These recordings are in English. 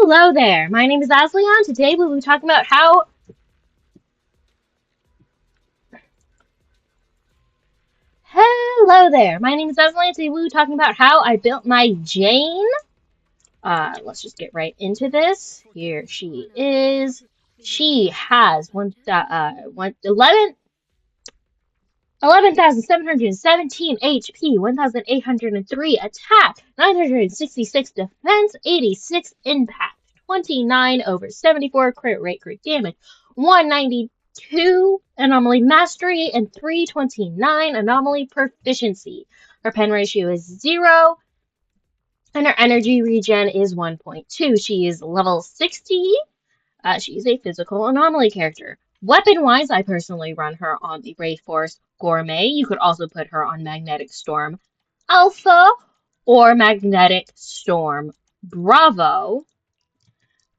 Hello there, my name is Asleon. Today we'll be talking about how... Hello there, my name is Asleon. Today we'll be talking about how I built my Jane. Let's just get right into this. Here she is. She has 11,717 HP, 1,803 attack, 966 defense, 86 impact, 29 over 74 crit rate, crit damage, 192 anomaly mastery, and 329 anomaly proficiency. Her pen ratio is 0, and her energy regen is 1.2. She is level 60. She is a physical anomaly character. Weapon-wise, I personally run her on the Rainforest Gourmet. You could also put her on Magnetic Storm Alpha or Magnetic Storm Bravo.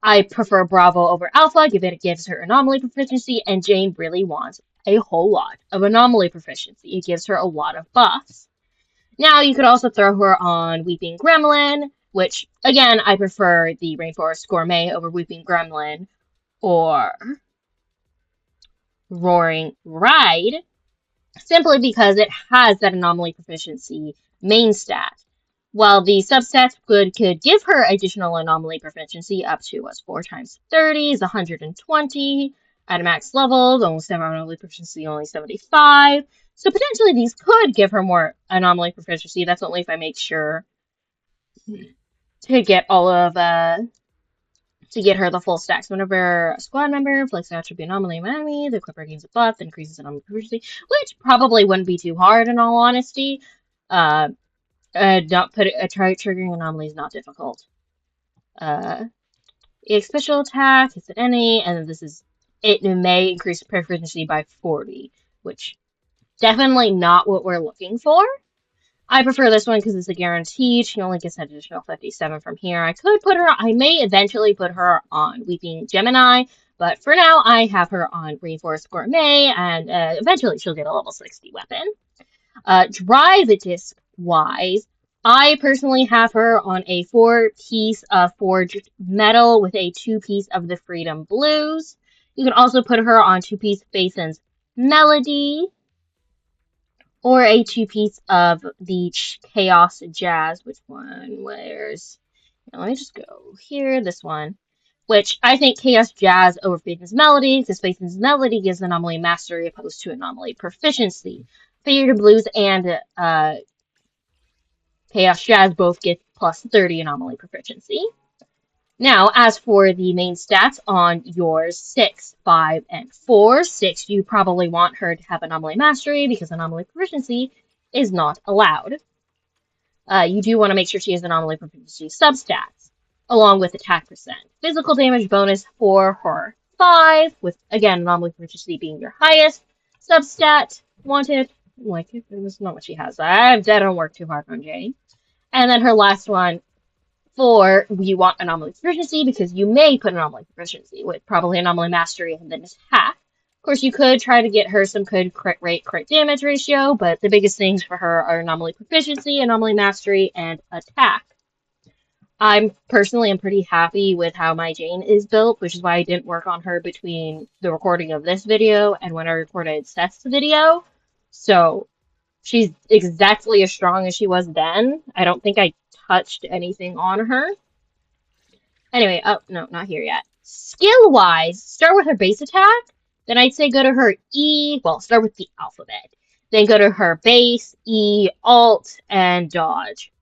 I prefer Bravo over Alpha, given it gives her anomaly proficiency, and Jane really wants a whole lot of anomaly proficiency. It gives her a lot of buffs. Now, you could also throw her on Weeping Gremlin, which, again, I prefer the Rainforest Gourmet over Weeping Gremlin, or Roaring Ride, simply because it has that anomaly proficiency main stat. While the substats could give her additional anomaly proficiency up to what's 4 times 30 is 120 at a max level. The almost anomaly proficiency only 75. So potentially these could give her more anomaly proficiency. That's only if I make sure to get all of to get her the full stacks. Whenever a squad member inflicts an attribute anomaly on an enemy, the equipper gains a buff that increases anomaly proficiency, which probably wouldn't be too hard in all honesty. Don't put a triggering anomaly is not difficult. Special attack, hits at any, and this is it may increase proficiency by 40, which definitely not what we're looking for. I prefer this one because it's a guarantee. She only gets an additional 57 from here. I may eventually put her on Weeping Gemini, but for now I have her on Rainforest Gourmet, and eventually she'll get a level 60 weapon. Drive disc wise, I personally have her on a 4-piece of Forged Metal with a 2-piece of the Freedom Blues. You can also put her on 2-piece Basin's Melody, or a 2-piece of the Chaos Jazz. Which one? Where's... Now, let me just go here. This one. Which I think Chaos Jazz over Basin's Melody, because Basin's Melody gives anomaly mastery opposed to anomaly proficiency. Faded Blues and Chaos Jazz both get plus 30 anomaly proficiency. Now, as for the main stats on yours 6, 5, and 4, 6, you probably want her to have anomaly mastery because anomaly proficiency is not allowed. You do want to make sure she has anomaly proficiency substats, along with attack percent. Physical damage bonus for her 5, with, again, anomaly proficiency being your highest. Substat wanted, like, that's not what she has. That don't work too hard on Jane. And then her last one, 4, you want anomaly proficiency because you may put anomaly proficiency with probably anomaly mastery and then attack. Of course, you could try to get her some good crit rate, crit damage ratio, but the biggest things for her are anomaly proficiency, anomaly mastery, and attack. I'm pretty happy with how my Jane is built, which is why I didn't work on her between the recording of this video and when I recorded Seth's video. So she's exactly as strong as she was then. I don't think I touched anything on her. Anyway, oh, no, not here yet. Skill-wise, start with her base attack. Then I'd say go to her E, well, start with the alphabet. Then go to her base, E, alt, and dodge.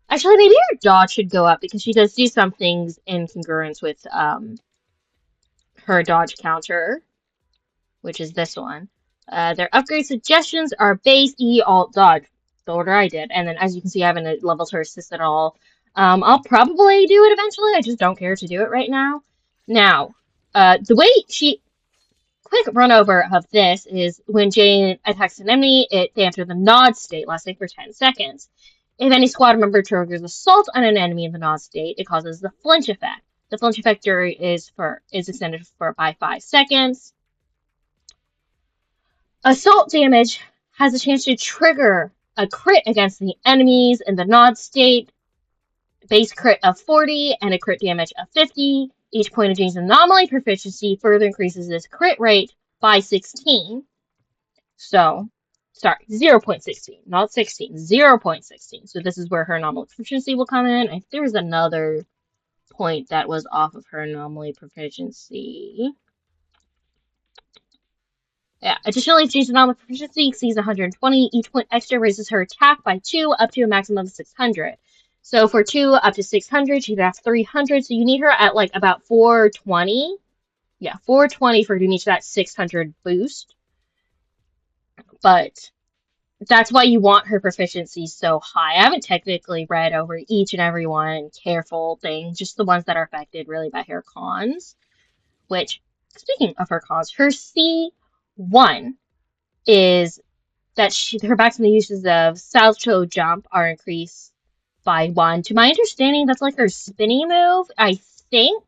Actually, maybe her dodge should go up because she does do some things in congruence with her dodge counter, which is this one. Their upgrade suggestions are base, E, alt, dodge. The order I did. And then, as you can see, I haven't leveled her assist at all. I'll probably do it eventually. I just don't care to do it right now. Now, the way quick run over of this is when Jane attacks an enemy, they enter the nod state, lasting for 10 seconds. If any squad member triggers assault on an enemy in the nod state, it causes the flinch effect. The flinch effect is extended by 5 seconds. Assault damage has a chance to trigger a crit against the enemies in the nod state base crit of 40 and a crit damage of 50. Each point of Jane's anomaly proficiency further increases this crit rate by 16. So, sorry, 0.16, not 16, 0.16. So this is where her anomaly proficiency will come in. If there was another point that was off of her anomaly proficiency. Yeah, additionally, if Jane's anomaly proficiency exceeds 120, each point extra raises her attack by 2 up to a maximum of 600. So for 2 up to 600, she'd have 300. So you need her at like about 420. Yeah, 420 for her to reach that 600 boost. But that's why you want her proficiency so high. I haven't technically read over each and every one, careful thing, just the ones that are affected really by her cons. Which, speaking of her cons, her C1 is that her maximum uses of salto jump are increased by 1. To my understanding, that's like her spinny move, I think.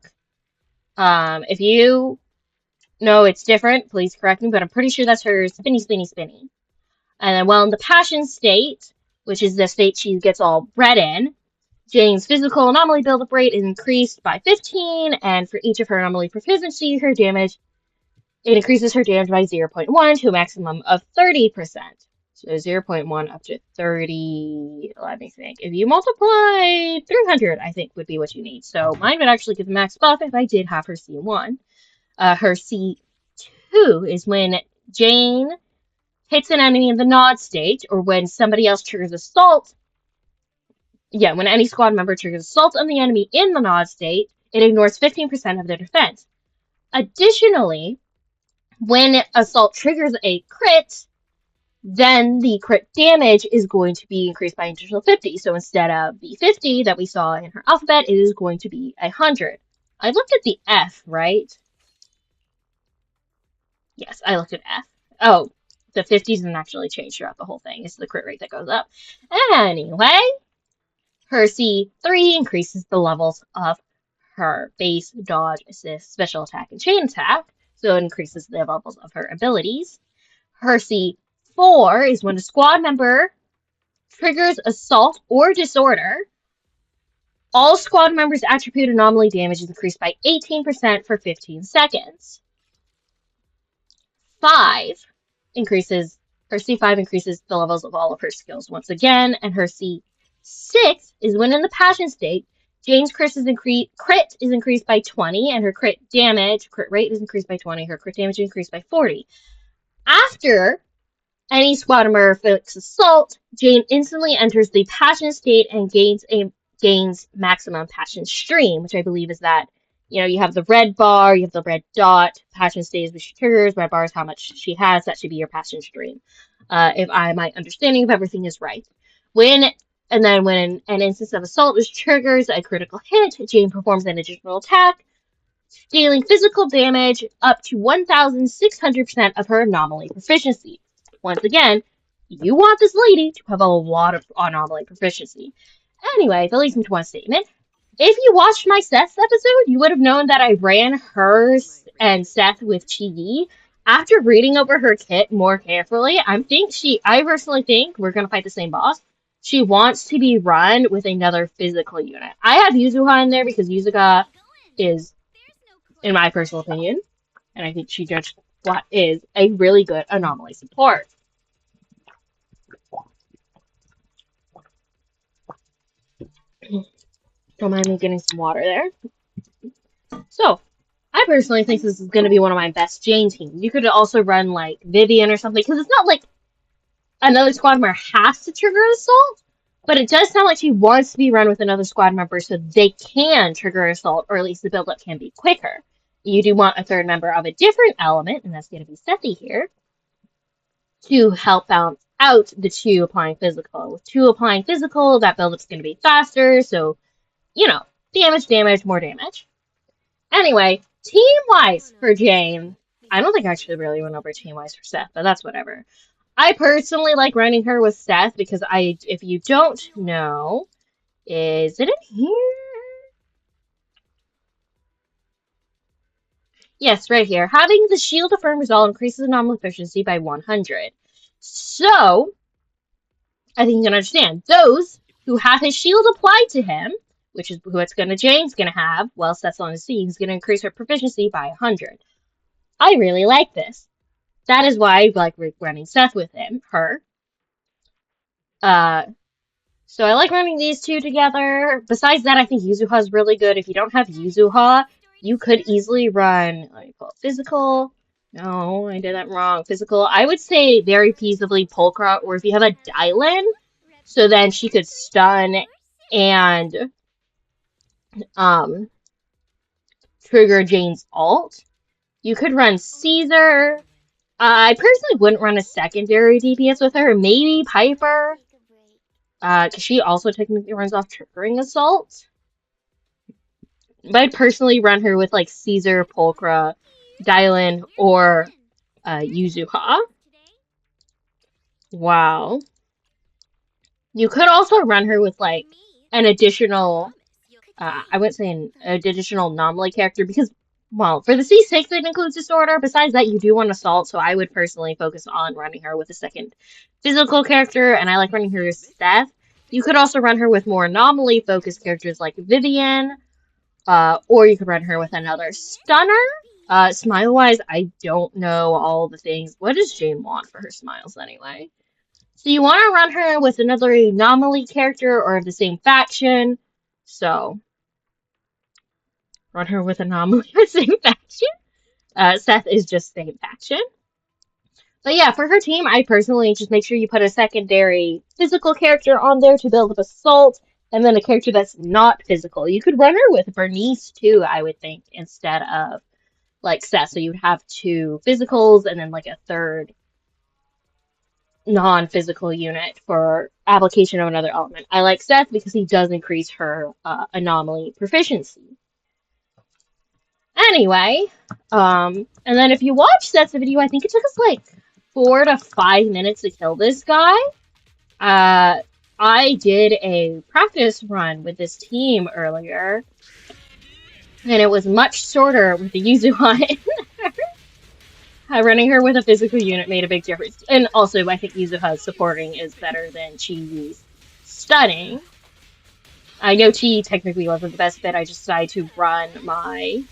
If you know it's different, please correct me, but I'm pretty sure that's her spinny, spinny, spinny. And then, well, in the passion state, which is the state she gets all red in, Jane's physical anomaly buildup rate is increased by 15, and for each of her anomaly proficiency, it increases her damage by 0.1 to a maximum of 30%. So 0.1 up to 30, let me think. If you multiply 300, I think would be what you need. So mine would actually give the max buff if I did have her C1. Her C2 is when Jane hits an enemy in the nod state, or when somebody else triggers assault. Yeah, when any squad member triggers assault on the enemy in the nod state, it ignores 15% of their defense. Additionally, when assault triggers a crit, then the crit damage is going to be increased by an additional 50. So instead of the 50 that we saw in her alphabet, it is going to be 100. I looked at the F, right? Yes, I looked at F. Oh, the 50s didn't actually change throughout the whole thing. It's the crit rate that goes up. Anyway, her C3 increases the levels of her base, dodge, assist, special attack, and chain attack. So it increases the levels of her abilities. Her C4 is when a squad member triggers assault or disorder. All squad members' attribute anomaly damage is increased by 18% for 15 seconds. 5 increases, her C5 increases the levels of all of her skills once again, and her C6 is when in the passion state, Jane's crit is increased by 20, and her crit rate is increased by 20, her crit damage is increased by 40. After any squad member inflicts assault, Jane instantly enters the passion state and gains maximum passion stream, which I believe is that, you have the red bar, you have the red dot, passion state is which she triggers, red bar is how much she has, that should be your passion stream. If my understanding of everything is right. When an instance of assault which triggers a critical hit, Jane performs an additional attack, dealing physical damage up to 1,600% of her anomaly proficiency. Once again, you want this lady to have a lot of anomaly proficiency. Anyway, that leads me to one statement. If you watched my Seth's episode, you would have known that I ran her and Seth with Chi-Yi. After reading over her kit more carefully, I personally think we're going to fight the same boss. She wants to be run with another physical unit. I have Yuzuha in there because Yuzuha is, in my personal opinion, and I think she judged what is a really good anomaly support. Don't mind me getting some water there. So, I personally think this is going to be one of my best Jane teams. You could also run, like, Vivian or something, because it's not like another squad member has to trigger assault, but it does sound like she wants to be run with another squad member so they can trigger assault, or at least the build-up can be quicker. You do want a third member of a different element, and that's going to be Sethy here, to help balance out the 2 applying physical. With 2 applying physical, that build-up's going to be faster, so, damage, more damage. Anyway, team-wise for Jane, I don't think I actually really went over team-wise for Seth, but that's whatever. I personally like running her with Seth because if you don't know, is it in here? Yes, right here. Having the Shield of Firm Resolve increases anomaly efficiency by 100. So, I think you can understand. Those who have his shield applied to him which is what's Jane's gonna have. Well, Seth's on a C. He's gonna increase her proficiency by 100. I really like this. That is why I like running Seth with her. So I like running these two together. Besides that, I think Yuzuha is really good. If you don't have Yuzuha, you could easily run, let me pull up physical. No, I did that wrong. Physical. I would say very feasibly Polka, or if you have a Dylan, so then she could stun and trigger Jane's ult. You could run Caesar. I personally wouldn't run a secondary DPS with her. Maybe Piper. Because she also technically runs off triggering assault. But I'd personally run her with like Caesar, Pulchra, Dylan, or Yuzuha. Wow. You could also run her with like an additional, I wouldn't say an additional anomaly character because, well, for the C6 it includes Disorder. Besides that, you do want Assault, so I would personally focus on running her with a second physical character, and I like running her with Seth. You could also run her with more anomaly-focused characters like Vivian, or you could run her with another Stunner. Smile-wise, I don't know all the things. What does Jane want for her smiles anyway? So you want to run her with another anomaly character or of the same faction. So, run her with anomaly or same faction. Seth is just same faction. But yeah, for her team, I personally just make sure you put a secondary physical character on there to build up Assault, and then a character that's not physical. You could run her with Bernice too, I would think, instead of like Seth. So you'd have 2 physicals and then like a third non-physical unit for application of another element. I like Seth because he does increase her anomaly proficiency. Anyway, and then if you watch Seth's video, I think it took us like 4 to 5 minutes to kill this guy. I did a practice run with this team earlier, and it was much shorter with the Yuzuha in there. Running her with a physical unit made a big difference. And also, I think Yuzuha's supporting is better than Chi's stunning. I know Chi technically wasn't the best fit. I just decided to run my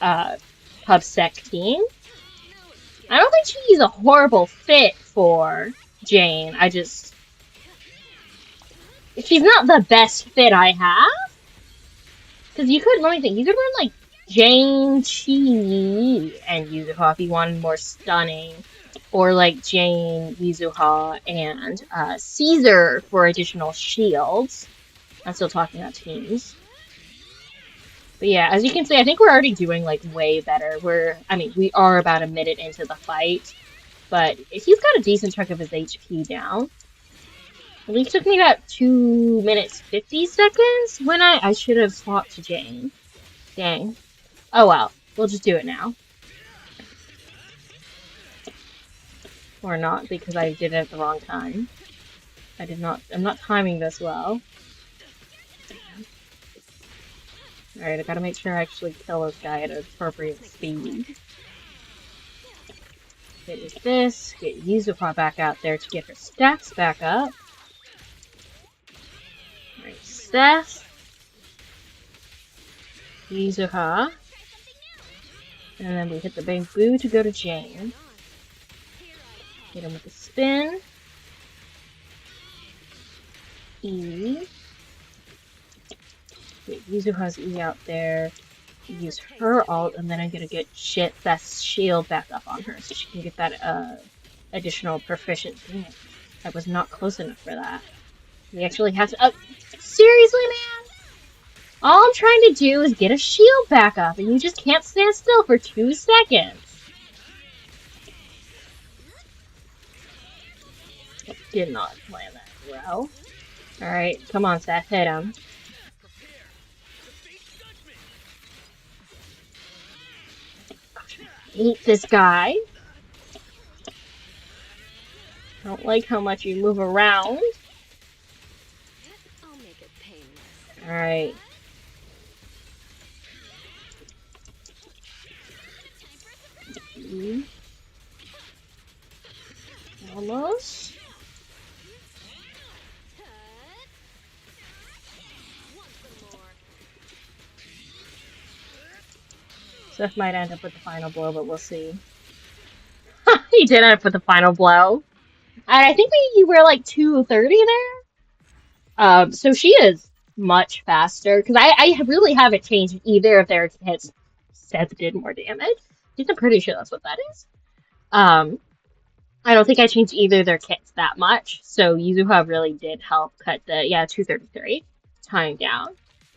PubSec team. I don't think Chi's a horrible fit for Jane. She's not the best fit I have. Because you could, let me think, you could run like Jane, Chi, and Yuzuha if you wanted more stunning. Or like Jane, Yuzuha, and Caesar for additional shields. I'm still talking about teams. But yeah, as you can see, I think we're already doing like way better. We are about a minute into the fight. But he's got a decent chunk of his HP down. At least took me about 2 minutes 50 seconds when I should have swapped to Jane. Dang. Oh well, we'll just do it now. Or not, because I did it at the wrong time. I'm not timing this well. Alright, I gotta make sure I actually kill this guy at an appropriate speed. Get this, get Yuzuha back out there to get her stats back up. Alright, Seth. Yuzuha. And then we hit the bamboo to go to Jane. Hit him with the spin. E. Get Yuzuha's E out there. Use her ult, and then I'm gonna get Seth's shield back up on her so she can get that additional proficiency. I was not close enough for that. We actually have to. Seriously, man? All I'm trying to do is get a shield back up, and you just can't stand still for 2 seconds. Did not plan that well. Alright, come on, Seth, hit him. Gosh, I hate this guy. Don't like how much you move around. Alright. Almost. Seth might end up with the final blow, but we'll see. He did end up with the final blow. And I think you were like 230 there. So she is much faster because I really haven't changed either of their hits. Seth did more damage. I think I'm pretty sure that's what that is. I don't think I changed either of their kits that much. So Yuzuha really did help cut the 233 time down.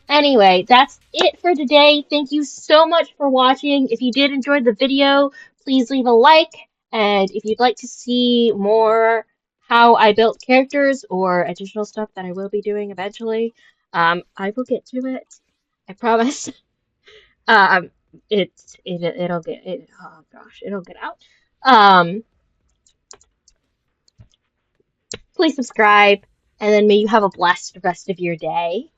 Anyway, that's it for today. Thank you so much for watching. If you did enjoy the video, please leave a like. And if you'd like to see more how I built characters or additional stuff that I will be doing eventually, I will get to it. I promise. Um, it'll get it. Oh gosh, it'll get out. Please subscribe, and then may you have a blessed rest of your day.